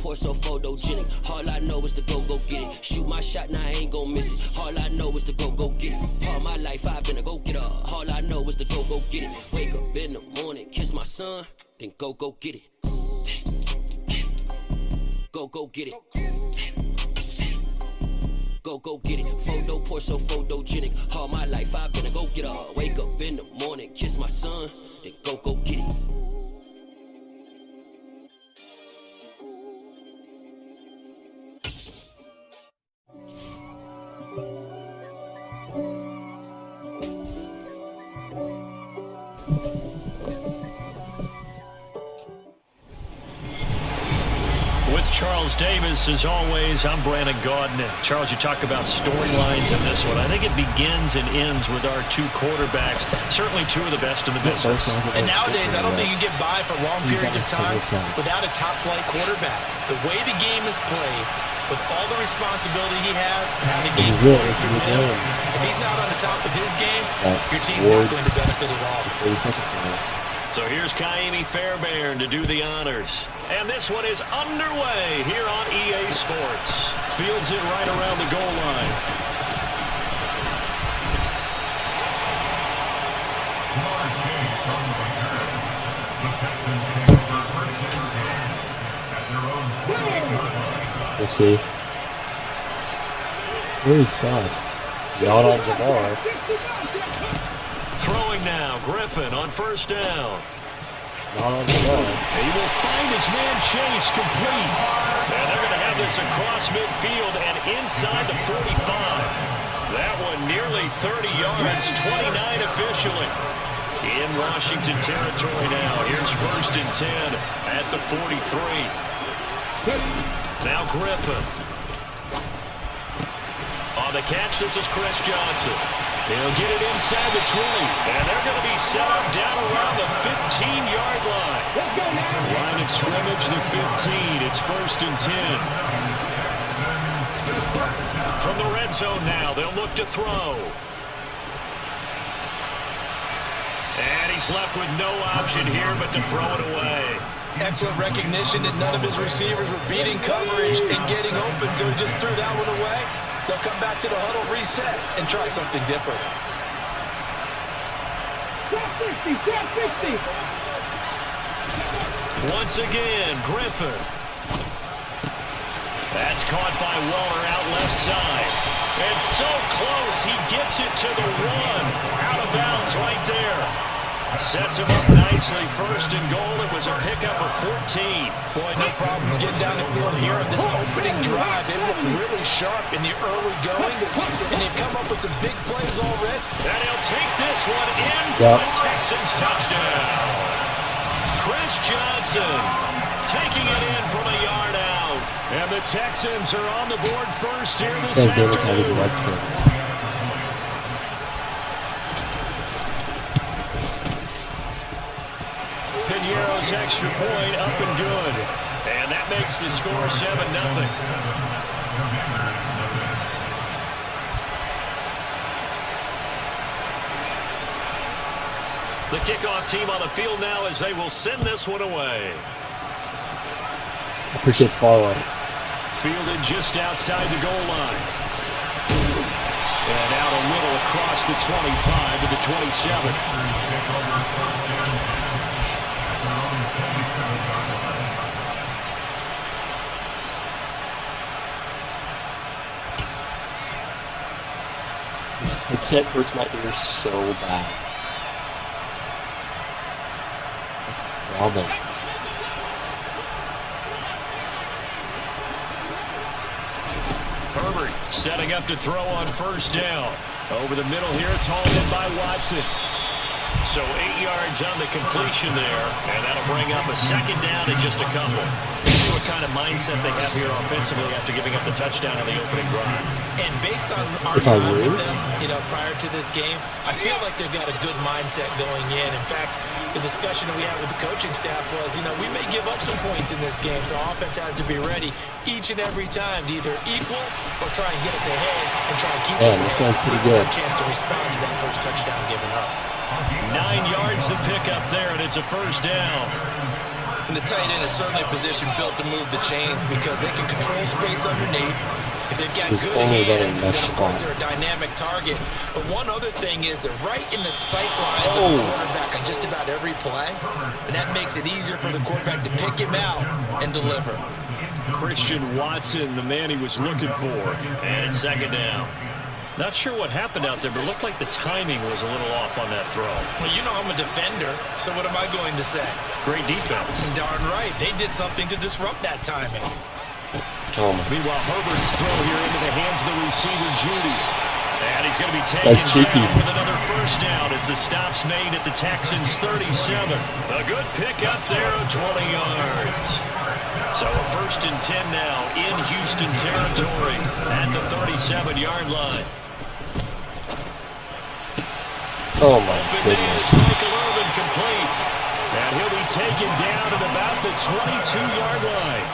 pour so photogenic. All I know is to go get it. Shoot my shot, now I ain't gon' miss it. All I know is to go get it. All my life I've been a go-getter. All I know is to go get it. Wake up in the morning, kiss my son, then go get it. Go get it. Go get it. Photo pour so photogenic. All my life I've been a go-getter. Wake up in the morning, kiss my son, then go get it. With Charles Davis, as always, I'm Brandon Gaudin. Charles, you talk about storylines in this one. I think it begins and ends with our two quarterbacks, certainly two of the best in the business. And nowadays, I don't think you can get by for long periods of time without a top-flight quarterback. The way the game is played, with all the responsibility he has, and how the game flows through him, if he's not on the top of his game, your team's not going to benefit at all. So here's Kaimi Fairbairn to do the honors. And this one is underway here on EA Sports. Fields it right around the goal line. We'll see. Really sus. Not on Jamar. Throwing now, Griffin on first down. Not on Jamar. He will find his man Chase complete. And they're going to have this across midfield and inside the 45. That one nearly 30 yards, 29 officially. In Washington territory now. Here's 1st and 10 at the 43. Now Griffin. On the catch, this is Chris Johnson. He'll get it inside the 20. And they're going to be set up down around the 15-yard line. Line of scrimmage, the 15. It's 1st and 10. From the red zone now, they'll look to throw. And he's left with no option here but to throw it away. Excellent recognition that none of his receivers were beating coverage and getting open, so he just threw that one away. They'll come back to the huddle, reset, and try something different. Once again, Griffin. That's caught by Waller out left side. And so close, he gets it to the 1. Out of bounds right there. Sets him up nicely. 1st and goal. It was a pickup of 14. Boy, no problems getting down the field here on this opening drive. They looked really sharp in the early going, and they've come up with some big plays already. And he'll take this one in for the Texans touchdown. Chris Johnson taking it in from a yard out. And the Texans are on the board first here this afternoon. Piñeiro's extra point up and good. And that makes the score 7-0. The kickoff team on the field now as they will send this one away. Appreciate the follow-up. Fielded just outside the goal line. And out a little across the 25 to the 27. This headset hurts my ears so bad. Problem. Herbert setting up to throw on first down. Over the middle here, it's hauled in by Watson. So 8 yards on the completion there, and that'll bring up a 2nd down and just a couple. See what kind of mindset they have here offensively after giving up the touchdown on the opening drive. And based on our time with them, prior to this game, I feel like they've got a good mindset going in. In fact, the discussion that we had with the coaching staff was, we may give up some points in this game, so offense has to be ready each and every time to either equal or try and get us ahead and try and keep us ahead. This is our chance to respond to that first touchdown given up. 9 yards to pick up there, and it's a 1st down. And the tight end is certainly a position built to move the chains because they can control space underneath. If they've got He's good only running hands, then mesh of course spot. they're a dynamic target. But one other thing is they're right in the sight lines of the quarterback on just about every play. And that makes it easier for the quarterback to pick him out and deliver. Christian Watson, the man he was looking for. And it's second down. Not sure what happened out there, but it looked like the timing was a little off on that throw. Well, you know I'm a defender, so what am I going to say? Great defense. Darn right. They did something to disrupt that timing. Oh my. Meanwhile, Herbert's throw here into the hands of the receiver, Judy. And he's going to be taken That's cheeky. down with another first down as the stop's made at the Texans' 37. A good pick up there of 20 yards. So a 1st and 10 now in Houston territory at the 37-yard line. Oh my Open goodness. is Michael Irvin complete. And he'll be taken down at about the 22-yard line.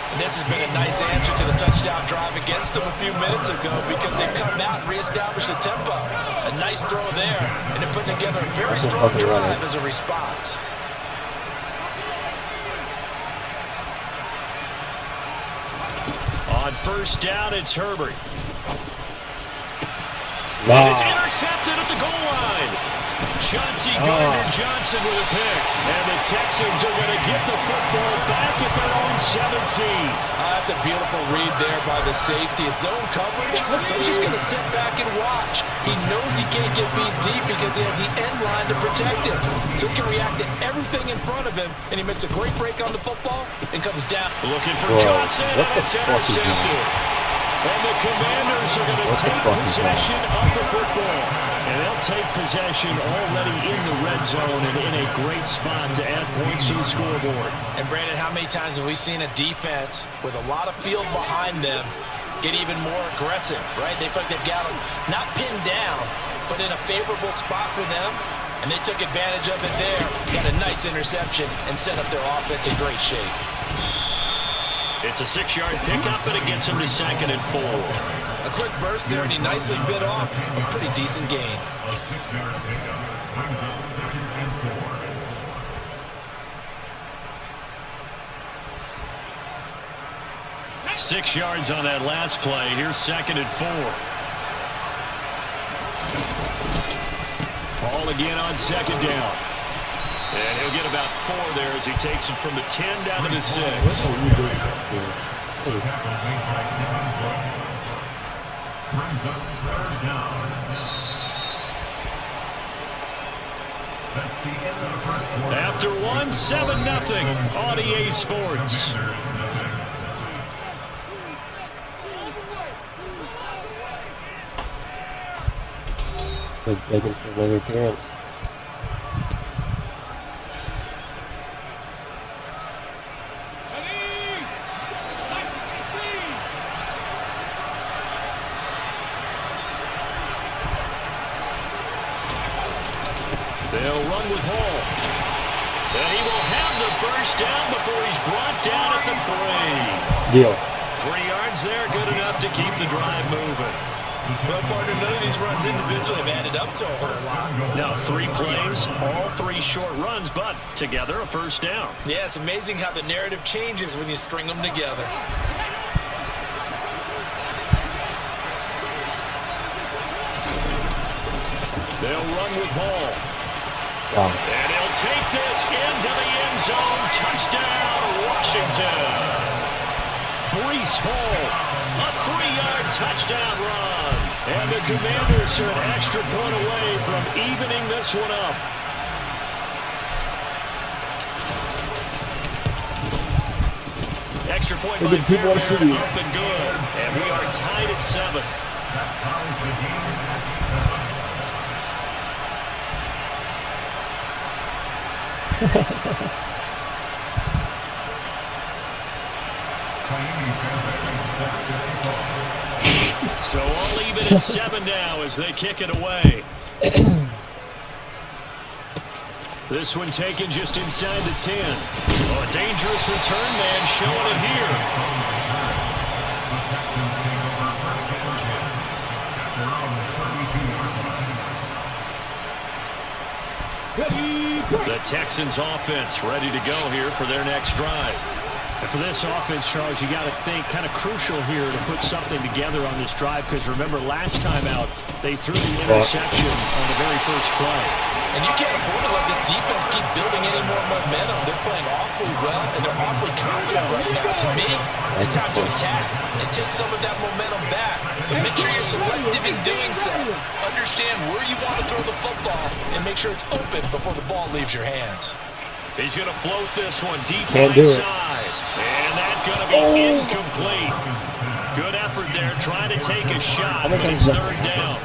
And this has been a nice answer to the touchdown drive against them a few minutes ago because they've come out and reestablished the tempo. A nice throw there, and they're putting together a very strong drive as a response. On first down, it's Herbert. Nah. It's intercepted at the goal line. Chauncey Gardner-Johnson with a pick. And the Texans are going to get the football back at their own 17. That's a beautiful read there by the safety. It's zone coverage, so he's just going to sit back and watch. He knows he can't get beat deep because he has the end line to protect him. So he can react to everything in front of him, and he makes a great break on the football and comes down. Looking for Bro, Johnson, what and the it's fuck is intercepted. And the Commanders are going to take possession of the football. And they'll take possession already in the red zone and in a great spot to add points to the scoreboard. And Brandon, how many times have we seen a defense with a lot of field behind them get even more aggressive, right? They feel like they've got them not pinned down, but in a favorable spot for them. And they took advantage of it there. Got a nice interception and set up their offense in great shape. It's a 6-yard pickup, and it gets him to 2nd and 4. A quick burst there, and he nicely bit off a pretty decent gain. A 6-yard pickup brings up 2nd and 4. 6 yards on that last play. Here's 2nd and 4. Ball again on 2nd down. And he'll get about 4 there as he takes it from the 10 down to the 6. Tackle made by Kevin Boyd. Brings up 3rd down. That's the end of the first quarter. After 1, 7-0 on EA Sports. Begging for another appearance. They'll run with Hall. And he will have the first down before he's brought down at the 3. Deal. 3 yards there, good enough to keep the drive moving. Well, partner, none of these runs individually have added up to a whole lot. Now 3 plays, all 3 short runs, but together a first down. Yeah, it's amazing how the narrative changes when you string them together. They'll run with Hall. Wow. And he'll take this into the end zone. Touchdown, Washington. Breece Hall, a 3-yard touchdown run. And the Commanders are an extra point away from evening this one up. Extra point by Fairbairn, up and good. And we are tied at 7. That ties the game at 7. So all even at 7 now as they kick it away. This one taken just inside the 10. Oh, a dangerous return man showing it here. The Texans offense ready to go here for their next drive. And for this offense, Charles, you got to think kind of crucial here to put something together on this drive, because remember last time out they threw the interception on the very first play. And you can't afford to let this defense keep building any more momentum. They're playing awfully well, and they're awfully confident right now. To me, it's time to attack and take some of that momentum back. But make sure you're selective in doing so. Understand where you want to throw the football and make sure it's open before the ball leaves your hands. He's going to float this one deep Can't right do it. side. And that's going to be incomplete. Good effort there, trying to take a shot, but it's third down.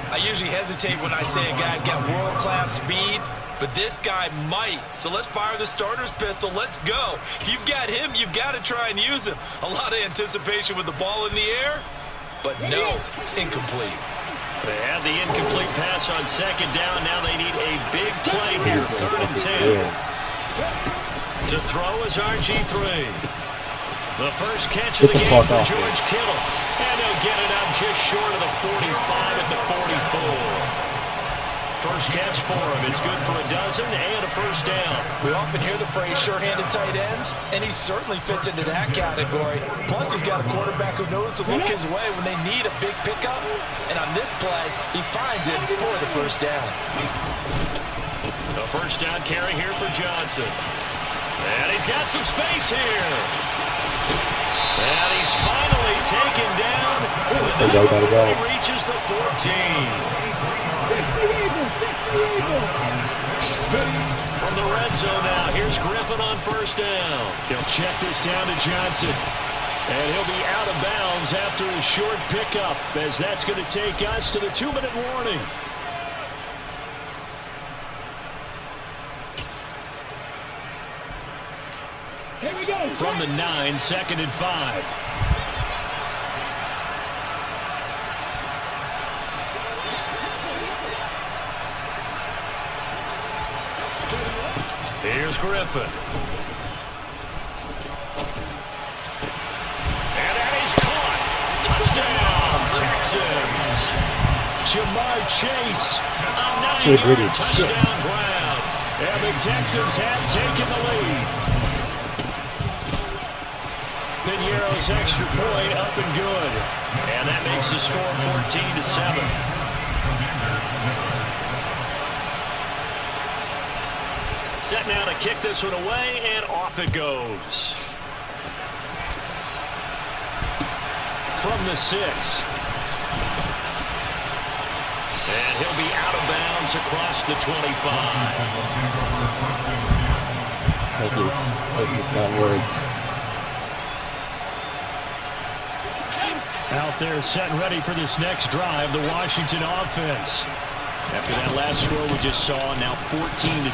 I usually hesitate when I say a guy's got world-class speed, but this guy might. So let's fire the starter's pistol. Let's go. If you've got him, you've got to try and use him. A lot of anticipation with the ball in the air, but no, incomplete. They had the incomplete pass on second down. Now they need a big play here, 3rd and 10. To throw is RG3. The first catch of the game for George Kittle. And he'll get it up just short of the 45 at the 44. First catch for him. It's good for a dozen and a first down. We often hear the phrase sure-handed tight ends, and he certainly fits into that category. Plus, he's got a quarterback who knows to look his way when they need a big pickup. And on this play, he finds it for the first down. The first down carry here for Johnson. And he's got some space here. And he's finally taken down. He reaches the 14. From the red zone now, here's Griffin on first down. He'll check this down to Johnson. And he'll be out of bounds after a short pickup, as that's going to take us to the 2-minute warning. Here we go. From the 9, 2nd and 5. Here's Griffin. And that is caught. Touchdown, Texans. Jamar Chase, a 9-yard touchdown grab. And the Texans have taken the lead. Piñeiro's extra point up and good. And that makes the score 14-7. Set now to kick this one away, and off it goes. From the 6. And he'll be out of bounds across the 25. Thank you. Thank you for that words. Out there set and ready for this next drive, the Washington offense. After that last score we just saw, now 14-7,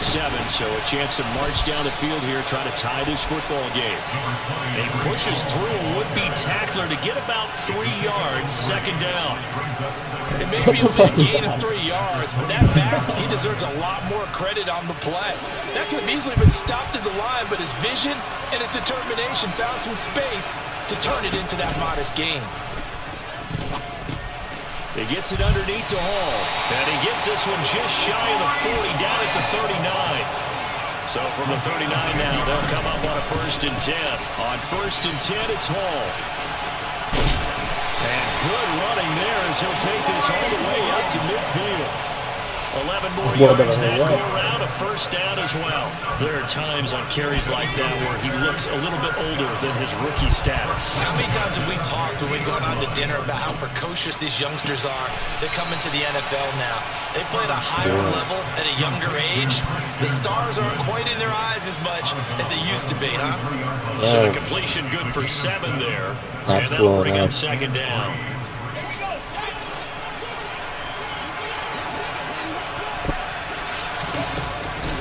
so a chance to march down the field here, try to tie this football game. He pushes through a would-be tackler to get about 3 yards, second down. It may be a gain of 3 yards, but that back, he deserves a lot more credit on the play. That could have easily been stopped at the line, but his vision and his determination found some space to turn it into that modest gain. He gets it underneath to Hall. And he gets this one just shy of the 40, down at the 39. So from the 39 now, they'll come up on a 1st and 10. On 1st and 10, it's Hall. And good running there as he'll take this all the way up to midfield. 11 more yards that go around, a first down as well. There are times on carries like that where he looks a little bit older than his rookie status. How many times have we talked when we've gone out to dinner about how precocious these youngsters are that come into the NFL now? They play at a higher level at a younger age. The stars aren't quite in their eyes as much as they used to be, huh? Yeah. So the completion good for 7 there. That's and that'll cool, bring man. up second down.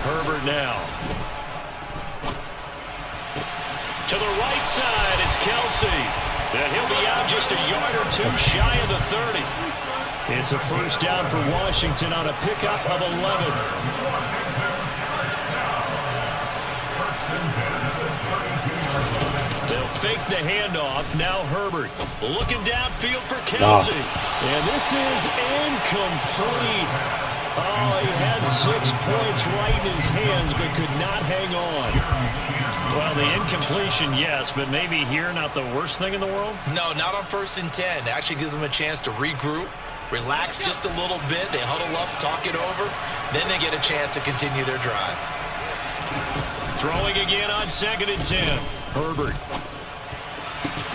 Herbert now. To the right side, it's Kelsey. And he'll be out just a yard or two shy of the 30. It's a first down for Washington on a pickup of 11. They'll fake the handoff. Now Herbert looking downfield for Kelsey. And this is incomplete. Oh, he had 6 points right in his hands, but could not hang on. Well, the incompletion, yes, but maybe here not the worst thing in the world? No, not on 1st and 10. It actually gives them a chance to regroup, relax just a little bit. They huddle up, talk it over. Then they get a chance to continue their drive. Throwing again on 2nd and 10. Herbert.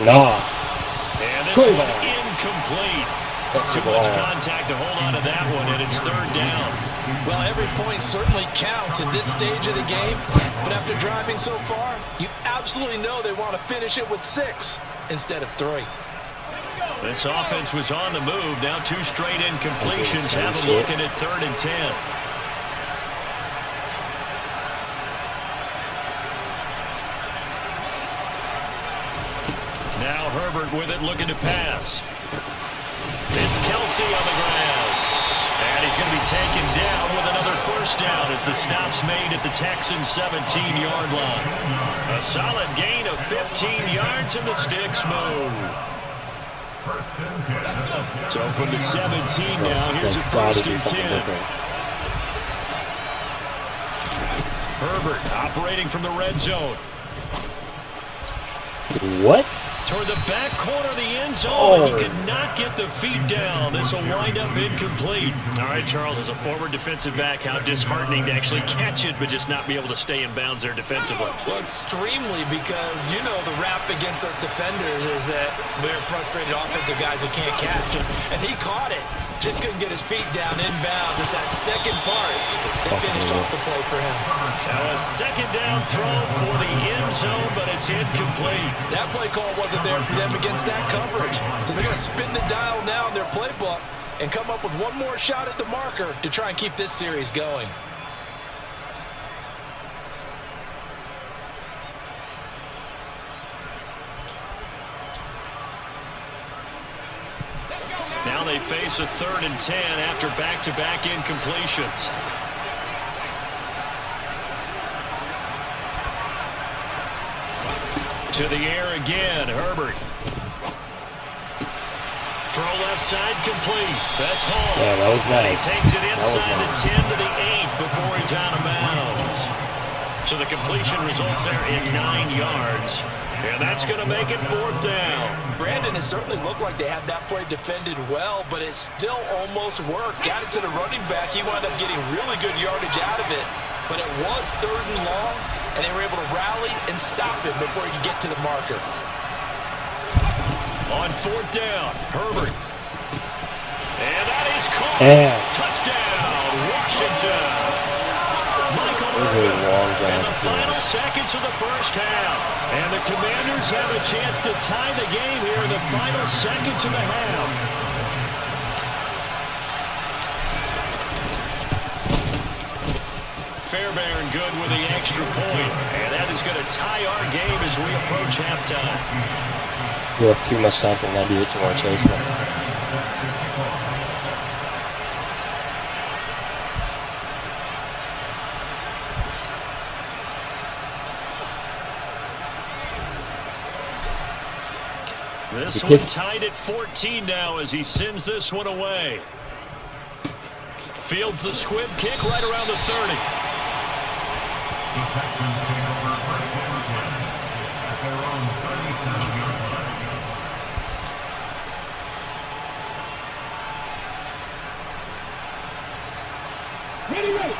Nah. And this one incomplete. Too much contact to hold on to that one, and it's 3rd down. Well, every point certainly counts at this stage of the game, but after driving so far, you absolutely know they want to finish it with 6 instead of 3. This offense was on the move. Now 2 straight incompletions. Have them looking at 3rd and 10. Now Herbert with it, looking to pass. It's Kelsey on the ground. And he's going to be taken down with another 1st down as the stop's made at the Texans' 17-yard line. A solid gain of 15 yards, and the sticks move. So from the 17 now, here's a 1st and 10. Herbert operating from the red zone. What? Toward the back corner of the end zone. He could not get the feet down. This will wind up incomplete. All right, Charles, as a former defensive back, how disheartening to actually catch it, but just not be able to stay in bounds there defensively. Well, extremely, because you know the rap against us defenders is that we're frustrated offensive guys who can't catch. And he caught it. Just couldn't get his feet down inbounds. It's that second part that finished off the play for him. Now a 2nd down throw for the end zone, but it's incomplete. That play call wasn't there for them against that coverage. So they're going to spin the dial now in their playbook and come up with one more shot at the marker to try and keep this series going. Now they face a 3rd and 10 after back-to-back incompletions. To the air again, Herbert. Throw left side complete. That's home. Yeah, that was nice. And he takes it inside the 10 to the 8 before he's out of bounds. So the completion results there in 9 yards. And that's going to make it 4th down. Brandon, it certainly looked like they had that play defended well, but it still almost worked. Got it to the running back. He wound up getting really good yardage out of it. But it was 3rd and long, and they were able to rally and stop him before he could get to the marker. On 4th down, Herbert. And that is caught. Yeah. Touchdown, Washington. Michael Those are long in drives. the final seconds of the 1st half. And the Commanders have a chance to tie the game here in the final seconds of the half. Fairbairn good with the extra point. And that is going to tie our game as we approach halftime. You have too much time for 98 to want to chase them. This one tied at 14 now as he sends this one away. Fields the squib kick right around the 30. The Texans take over first and 10 at their own 37-yard line. Ready, ready.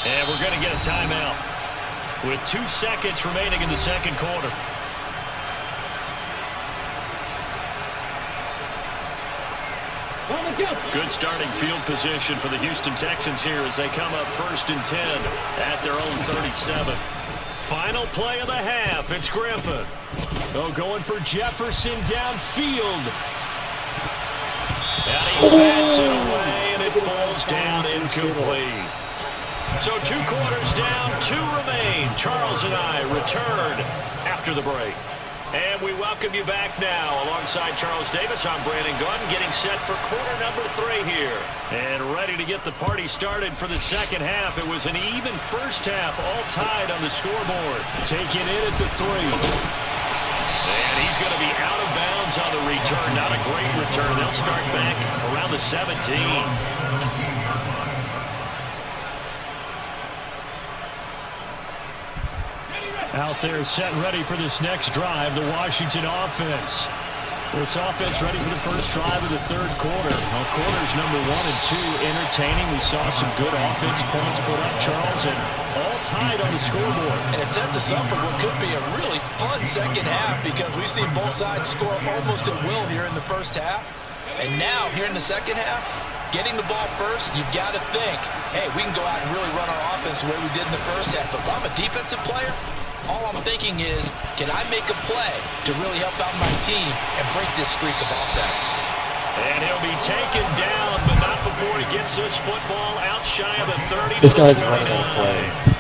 And we're going to get a timeout with 2 seconds remaining in the 2nd quarter. Good starting field position for the Houston Texans here as they come up 1st and 10 at their own 37. Final play of the half. It's Griffin. Oh, going for Jefferson downfield. And he bats it away, and it falls down incomplete. So 2 quarters down, 2 remain. Charles and I return after the break. And we welcome you back now. Alongside Charles Davis, I'm Brandon Gaudin, getting set for quarter number 3 here. And ready to get the party started for the 2nd half. It was an even 1st half, all tied on the scoreboard. Taking it at the 3. And he's going to be out of yards on the return. Not a great return. They'll start back around the 17. Out there set and ready for this next drive, the Washington offense. This offense ready for the first drive of the third quarter. Well, quarters number 1 and 2 entertaining. We saw some good offense points put up, Charles, and all tied on the scoreboard. And it sets us up for what could be a really fun second half because we've seen both sides score almost at will here in the first half. And now, here in the second half, getting the ball first, you've got to think, hey, we can go out and really run our offense the way we did in the first half. But if I'm a defensive player, all I'm thinking is, can I make a play to really help out my team and break this streak of offense? And he'll be taken down, but not before he gets this football out shy of the 30 This to the guy's running 29. on plays.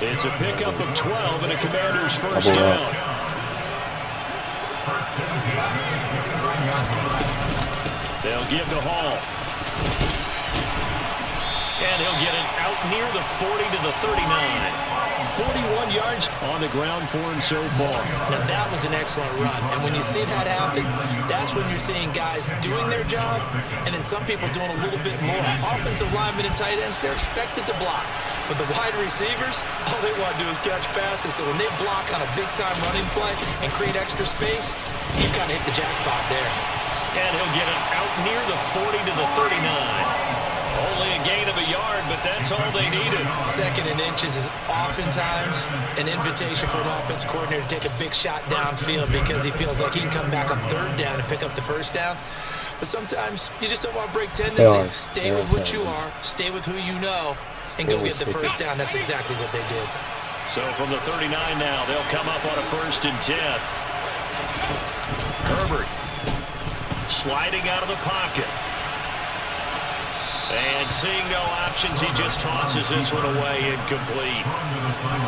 It's a pickup of 12 and a Commander's first down. They'll give to Hall. And he'll get it out near the 40 to the 39. 41 yards on the ground for him so far. Now, that was an excellent run. And when you see that happen, that's when you're seeing guys doing their job and then some people doing a little bit more. Offensive linemen and tight ends, they're expected to block. But the wide receivers, all they want to do is catch passes. So when they block on a big-time running play and create extra space, you've kind of hit the jackpot there. And he'll get it out near the 40 to the 39. Only a gain of a yard, but that's all they needed. Second and inches is oftentimes an invitation for an offense coordinator to take a big shot downfield because he feels like he can come back on third down and pick up the first down. But sometimes you just don't want to break tendencies. Stay with what you are, stay with who you know, and go get the first down. That's exactly what they did. So from the 39 now, they'll come up on a 1st and 10. Herbert sliding out of the pocket. And seeing no options, he just tosses this one away, incomplete.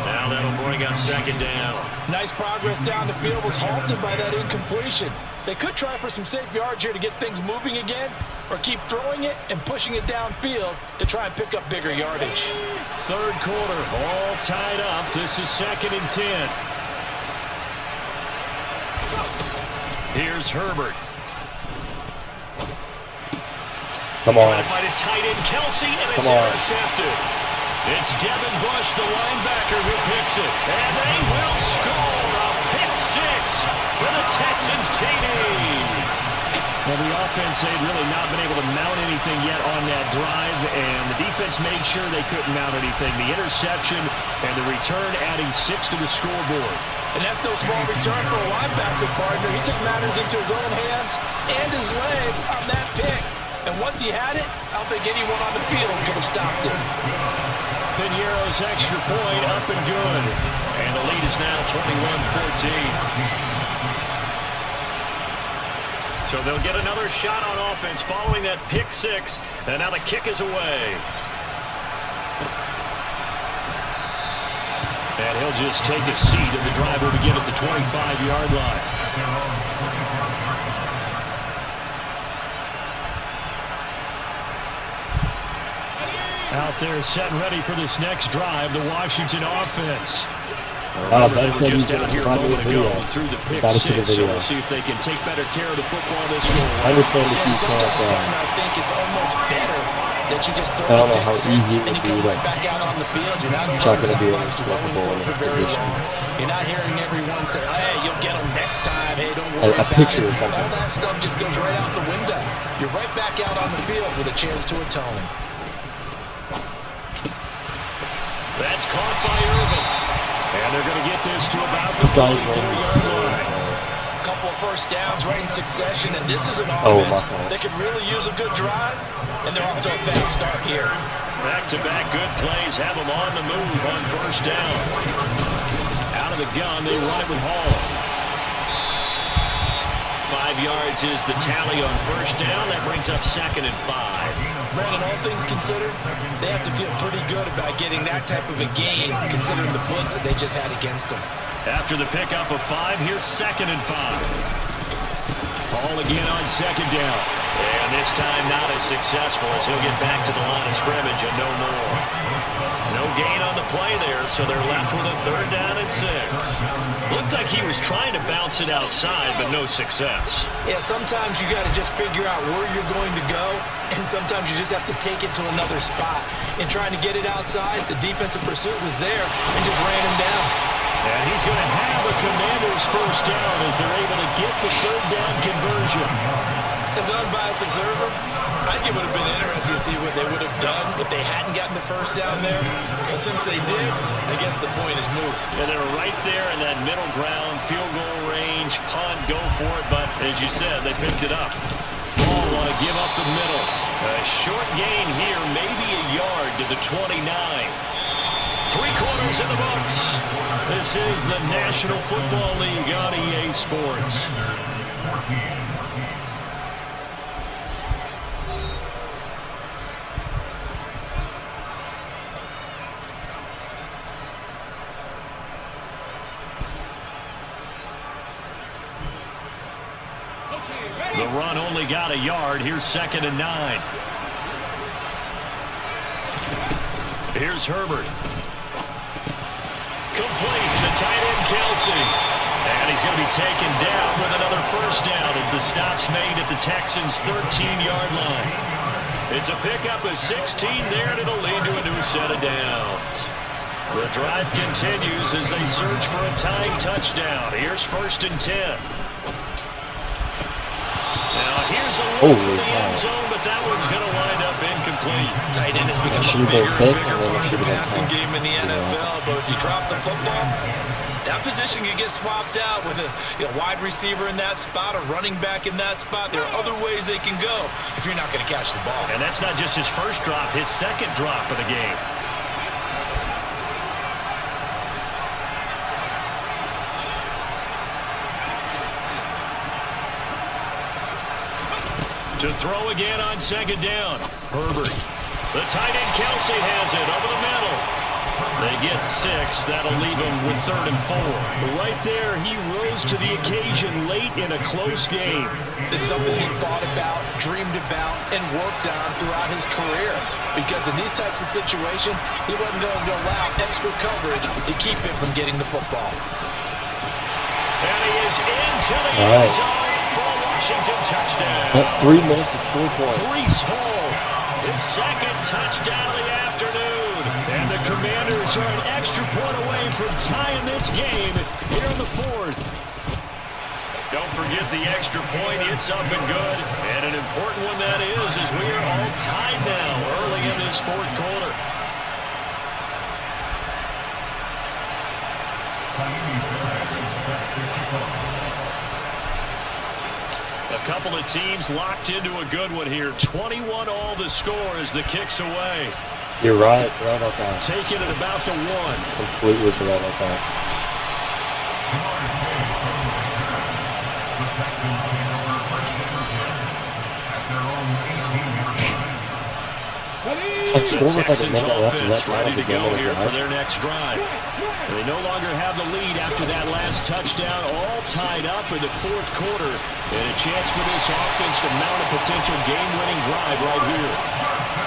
Now that'll bring up 2nd down. Nice progress down the field, was halted by that incompletion. They could try for some safe yards here to get things moving again, or keep throwing it and pushing it downfield to try and pick up bigger yardage. Third quarter, all tied up. This is 2nd and 10. Here's Herbert. Come on. Trying to fight his tight end, Kelsey, and it's intercepted. It's Devin Bush, the linebacker, who picks it. And they will score a pick 6 for the Texans TD. Well, the offense, they've really not been able to mount anything yet on that drive, and the defense made sure they couldn't mount anything. The interception and the return adding 6 to the scoreboard. And that's no small return for a linebacker partner. He took matters into his own hands and his legs on that pick. And once he had it, I don't think anyone on the field could have stopped him. Piñeiro's extra point up and good. And the lead is now 21-14. So they'll get another shot on offense following that pick 6. And now the kick is away. And he'll just take a seat, and the drive will begin at the 25-yard line. Out there set and ready for this next drive, the Washington offense. Ben said he's going to here a probably moment video. ago through the pick Gotta see the 6, so video. we'll see if they can take better care of the football this goal. I understand if you Sometimes, can't. I think it's almost better that you just throw I don't a know pick how 6 easy it and would you come be right back out on the field. You're not It's not going to be inexplicable inexplicable in this position. You're not hearing everyone say, hey, you'll get them next time. Hey, don't worry A about picture it. or something. All that stuff just goes right out the window. You're right back out on the field with a chance to atone. That's caught by Irvin. And they're going to get this to about the This guy's 44-yard line. A couple of first downs right in succession, and this is an Oh, offense my God. that could really use a good drive, and they're off to a fast start here. Back-to-back good plays have them on the move on 1st down. Out of the gun, they run it with Hall. 5 yards is the tally on 1st down. That brings up 2nd and 5. Brandon, all things considered, they have to feel pretty good about getting that type of a gain, considering the blitz that they just had against them. After the pickup of 5, here's 2nd and 5. Hall again on 2nd down. And this time not as successful as he'll get back to the line of scrimmage and no more. No gain on the play there, so they're left with a 3rd down and 6. Looked like he was trying to bounce it outside, but no success. Yeah, sometimes you got to just figure out where you're going to go, and sometimes you just have to take it to another spot. In trying to get it outside, the defensive pursuit was there and just ran him down. And he's going to have a Commanders 1st down as they're able to get the 3rd down conversion. As an unbiased observer, I think it would have been interesting to see what they would have done if they hadn't gotten the 1st down there. But since they did, I guess the point is moot. And they're right there in that middle ground, field goal range, punt, go for it. But as you said, they picked it up. Ball want to give up the middle. A short gain here, maybe a yard to the 29. 3 quarters in the books. This is the National Football League on EA Sports. The run only got a yard. Here's 2nd and 9. Here's Herbert. Complete to tight end Kelsey. And he's going to be taken down with another 1st down as the stop's made at the Texans' 13-yard line. It's a pickup of 16 there, and it'll lead to a new set of downs. The drive continues as they search for a tying touchdown. Here's 1st and 10. Now here's a look for the end zone, but that one's going to wind up incomplete. Tight end has become a bigger and bigger part of the passing game in the NFL. But if you drop the football, that position can get swapped out with a wide receiver in that spot, a running back in that spot. There are other ways they can go if you're not going to catch the ball. And that's not just his 1st drop, his 2nd drop of the game. To throw again on 2nd down. Herbert. The tight end Kelsey has it over the middle. They get 6. That'll leave him with 3rd and 4. Right there, he rose to the occasion late in a close game. It's something he thought about, dreamed about, and worked on throughout his career. Because in these types of situations, he wasn't going to allow extra coverage to keep him from getting the football. And he is into the end zone for a Washington touchdown. 3 minutes to score points. Breece Hall, his 2nd touchdown of the afternoon. And the Commanders are an extra point away from tying this game here in the 4th. Don't forget the extra point. It's up and good. And an important one that is, as we are all tied now early in this 4th quarter. A couple of teams locked into a good one here. 21 all the score as the kick's away. You're right. Right about that. Taking it about the 1. Completely forgot about that. The Texans offense ready to go here for their next drive. They no longer have the lead after that last touchdown, all tied up in the 4th quarter. And a chance for this offense to mount a potential game-winning drive right here.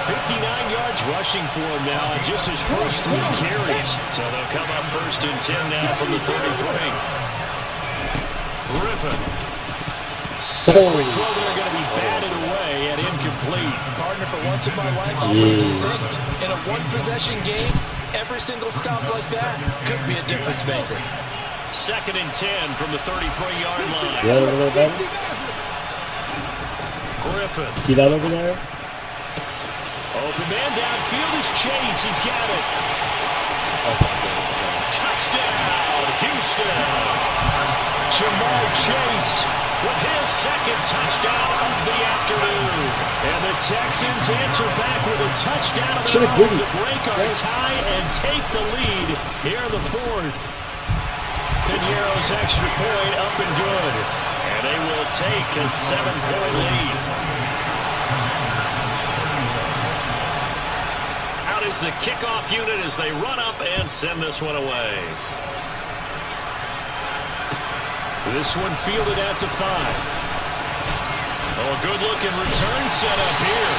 59 yards rushing for him now on just his first 3 carries. So they'll come up 1st and 10 now from the 33. Griffin. The quick throw there going to be batted away and incomplete. Partner, for once in my life, I'll be succinct. In a one-possession game, every single stop like that could be a difference maker. 2nd and 10 from the 33-yard line. See that over there, Ben? Griffin. See that over there? Open man downfield is Chase. He's got it. Touchdown, Houston. Jamar Chase with his 2nd touchdown of the afternoon. And the Texans answer back with a touchdown of their own to break our tie and take the lead here in the 4th. Piñeiro's extra point up and good. And they will take a 7-point lead. Out is the kickoff unit as they run up and send this one away. This one fielded at the 5. Oh, a good-looking return set up here.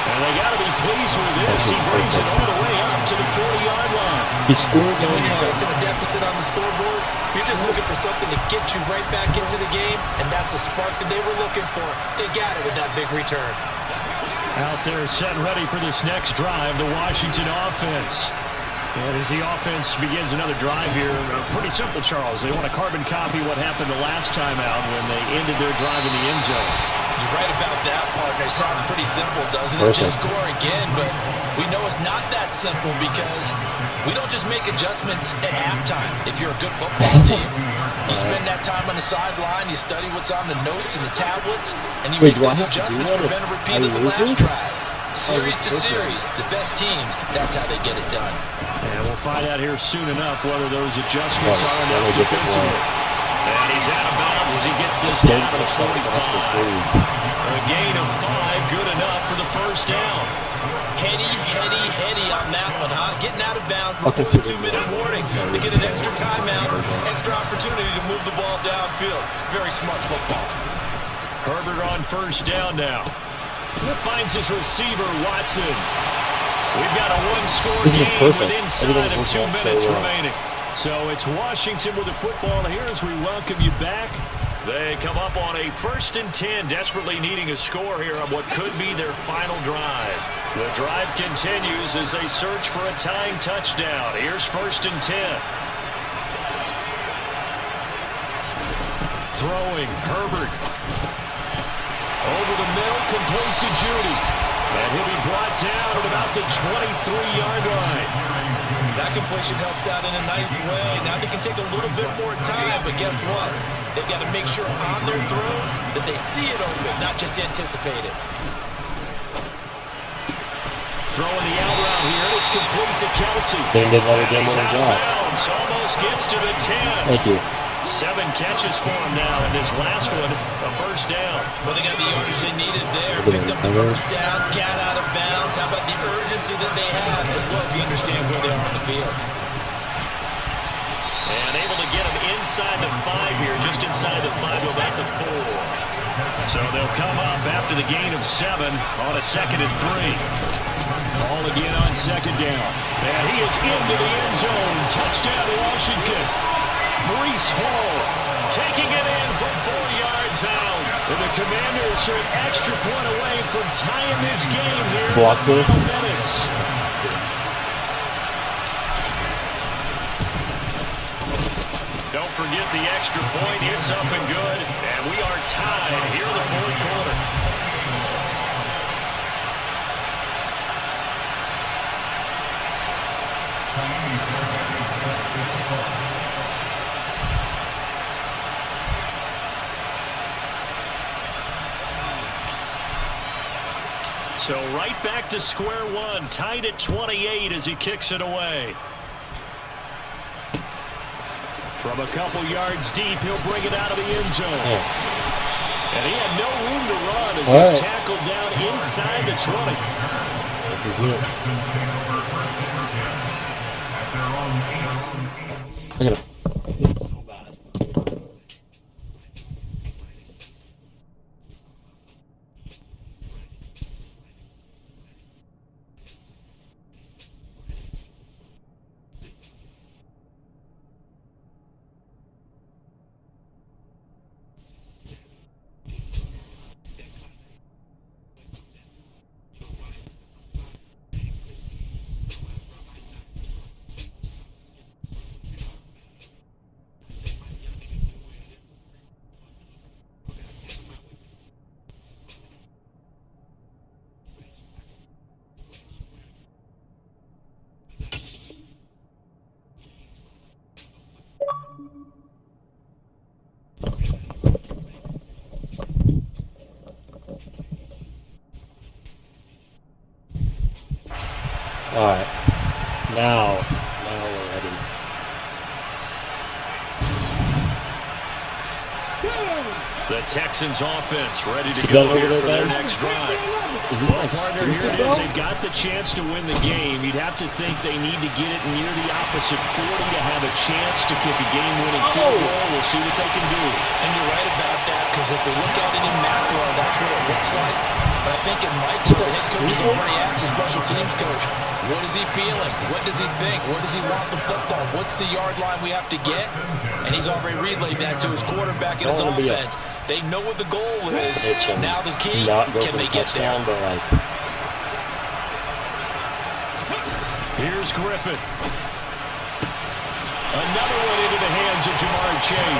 And they got to be pleased with this. He brings it all the way up to the 40-yard line. He scores And when on you're time. facing a deficit on the scoreboard, you're just looking for something to get you right back into the game, and that's the spark that they were looking for. They got it with that big return. Out there set ready for this next drive, the Washington offense. And as the offense begins another drive here, pretty simple, Charles. They want to carbon copy what happened the last time out when they ended their drive in the end zone. You're right about that, partner. Sounds pretty simple, doesn't it? Perfect. Just score again, but we know it's not that simple because we don't just make adjustments at halftime. If you're a good football team, you spend that time on the sideline, you study what's on the notes and the tablets, and you Wait, make do I those have to do adjustments that to if prevent a I repeat of the lose last this? drive. Series to series, the best teams, that's how they get it done. And we'll find out here soon enough whether those adjustments are Right, enough really different defensively. And he's out of bounds as he gets this down to the 45. A gain of 5, good enough for the first down. Heady on that one, huh? Getting out of bounds before the 2-minute warning to get an extra timeout, extra opportunity to move the ball downfield. Very smart football. Herbert on first down now. He finds his receiver, Watson. We've got a one-score This is game perfect. with inside Everything of was 2 working out so minutes well. remaining. So it's Washington with the football here as we welcome you back. They come up on a 1st and 10, desperately needing a score here on what could be their final drive. The drive continues as they search for a tying touchdown. Here's 1st and 10. Throwing, Herbert. Over the middle, complete to Judy. And he'll be brought down at about the 23-yard line. That completion helps out in a nice way. Now they can take a little bit more time, but guess what? They've got to make sure on their throws that they see it open, not just anticipate it. Throwing the out route here, and it's complete to Kelsey. They did another game He's on out the of job. bounds, almost gets to the 10. Thank you. 7 catches for him now, and this last one, a first down. Well, they got the yardage they needed there. Picked up the first down, got out of bounds. How about the urgency that they have, as well as you understand where they are on the field. And able to get him inside the 5 here, just inside the 5, go back to 4. So they'll come up after the gain of 7 on a 2nd and 3. Ball again on 2nd down. And he is into the end zone. Touchdown, Washington. Breece Hall taking it in from 4 yards out. And the Commanders are an extra point away from tying this game here Block in the this. final minutes. Don't forget the extra point. It's up and good. And we are tied here in the 4th quarter. So right back to square one, tied at 28 as he kicks it away. From a couple yards deep, he'll bring it out of the end zone. And he had no room to run as he's tackled down inside the 20. This is it. Look at him. It's so bad. Alright. Now we're ready. The Texans offense ready to See go that over here there, for their Ben? next drive. Is this Well, guy partner, here stupid, it is. bro? They got the chance to win the game. You'd have to think they need to get it near the opposite 40 to have a chance to kick a game-winning field goal. We'll see what they can do. And you're right about that, because if they look at it in macro, that's what it looks like. But I think in micro, the head coach has already asked the special teams coach, what is he feeling? What does he think? Where does he want the football? What's the yard line we have to get? And he's already relayed that to his quarterback and his Don't wanna be a- offense. They know what the goal is. It's him. Now the key, Not go can for they the get there? touchdown, but like, Here's Griffin. Another one into the hands of Jamar Chase.